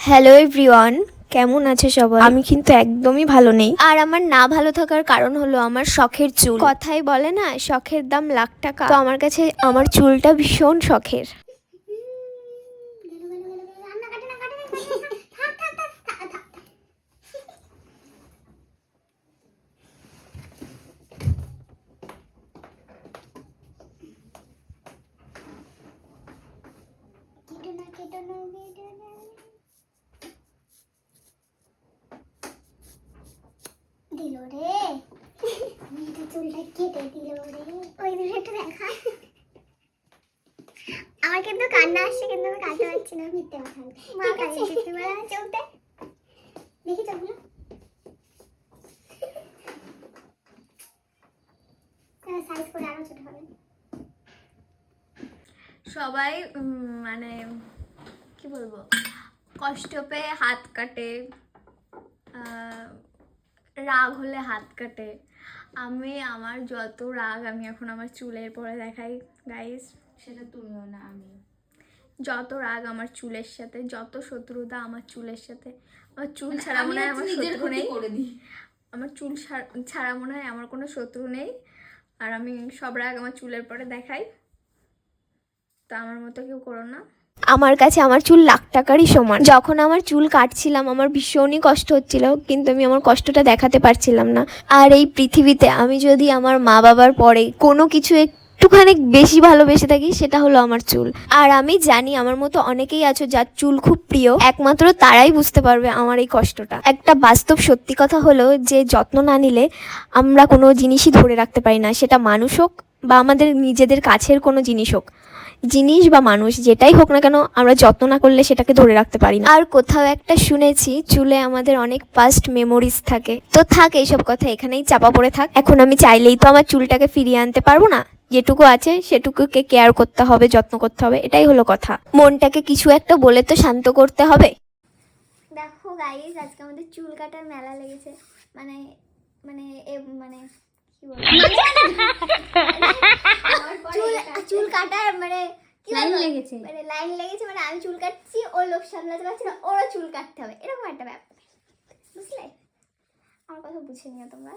Hello everyone, কেমন আছে সবাই? আমি কিন্তু একদমই ভালো নেই। আর আমার না ভালো থাকার কারণ হলো আমার শখের চুল। কথাই বলে না, শখের দাম লাখ টাকা। তো আমার কাছে আমার চুলটা ভীষণ শখের। দিল রে মেয়েটা চুলটা কেটে দিল রে। ওই দিকে একটু দেখা। আমার কিন্তু কান্না আসছে, কিন্তু আমি কাটতে পারছি না। মিথ্যে কথা মা কাছে চলতে দেখি চোখগুলো সাইজ করে আরো ছোট হবে। সবাই মানে কি বলবো, কষ্ট পেয়ে হাত কাটে, রাগ হলে হাত কাটে। আমি আমার যত রাগ আমি এখন আমার চুলের পরে দেখাই গাইস। সেটা তুমিও না, আমি যত রাগ আমার চুলের সাথে, যত শত্রুতা আমার চুলের সাথে। আমার চুল ছাড়া মনে হয় আমার শত্রু নেই। আমার চুল ছাড়া মনে হয় আমার কোনো শত্রু নেই। আর আমি সব রাগ আমার চুলের পরে দেখাই। তো আমার মতো কেউ করো না। আমার কাছে আমার চুল লাখ টাকারই সমান। যখন আমার চুল কাটছিলাম আমার ভীষণই কষ্ট হচ্ছিল, কিন্তু আমি আমার কষ্টটা দেখাতে পারছিলাম না। আর এই পৃথিবীতে আমি যদি আমার মা বাবার পরে কোনো কিছু একটুখানি বেশি ভালোবেসে থাকি, সেটা হলো আমার চুল। আর আমি জানি আমার মতো অনেকেই আছো যার চুল খুব প্রিয়, একমাত্র তারাই বুঝতে পারবে আমার এই কষ্টটা। একটা বাস্তব সত্যি কথা হলো যে যত্ন না নিলে আমরা কোনো জিনিসই ধরে রাখতে পারি না, সেটা মানুষ হোক বা আমাদের নিজেদের কাছের কোনো জিনিস হোক। জিনিস বা মানুষ যেটাই হোক না কেন, আমরা যত্ন না করলে সেটাকে ধরে রাখতে পারি না। আর কোথাও একটা শুনেছি চুলে আমাদের অনেক পাস্ট মেমোরিজ থাকে। তো থাক এইসব কথা এখানেই চাপা পড়ে থাক। এখন আমি চাইলেই তো আমার চুলটাকে ফিরিয়ে আনতে পারবো না। যেটুকু আছে সেটুকুকে কেয়ার করতে হবে, যত্ন করতে হবে, এটাই হলো কথা। মনটাকে কিছু একটা বলে তো শান্ত করতে হবে। দেখো গাইস, আজকে আমাদের চুল কাটার মেলা লেগেছে। মানে মানে মানে কি বলবো, চুল কাটার মানে লাইন লেগেছে, মানে লাইন লেগেছে। মানে আমি চুল কাটছি, ও লোক সামলাতে পারছি না, ওরও চুল কাটতে হবে, এরকম একটা ব্যাপার। বুঝলে? আমার কথা বুঝে নিও তোমরা।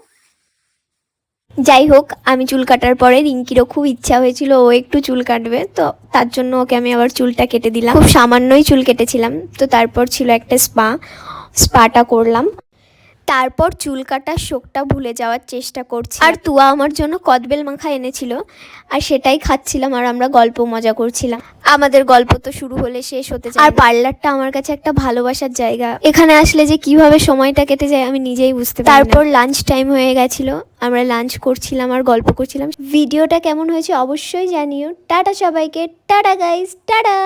যাই হোক, আমি চুল কাটার পরে রিঙ্কিরও খুব ইচ্ছা হয়েছিল ও একটু চুল কাটবে, তো তার জন্য ওকে আমি আবার চুলটা কেটে দিলাম। খুব সামান্যই চুল কেটেছিলাম। তো তারপর ছিল একটা স্পাটা করলাম। তারপর চুল কাটার শোকটা ভুলে যাওয়ার চেষ্টা করছি। আর তুয়া আমার জন্য কদবেল মাখা এনেছিল, আর সেটাই খাচ্ছিলাম আর আমরা গল্প মজা করছিলাম। আমাদের গল্প তো শুরু হলে শেষ হতে চায়। আর পার্লারটা আমার কাছে একটা ভালোবাসার জায়গা। এখানে আসলে যে কিভাবে সময়টা কেটে যায় আমি নিজেই বুঝতে পারি না। তারপর লাঞ্চ টাইম হয়ে গেছিল, আমরা লাঞ্চ করছিলাম আর গল্প করছিলাম। ভিডিওটা কেমন হয়েছে অবশ্যই জানিও। টাটা সবাইকে, টাটা গাইস, টাটা।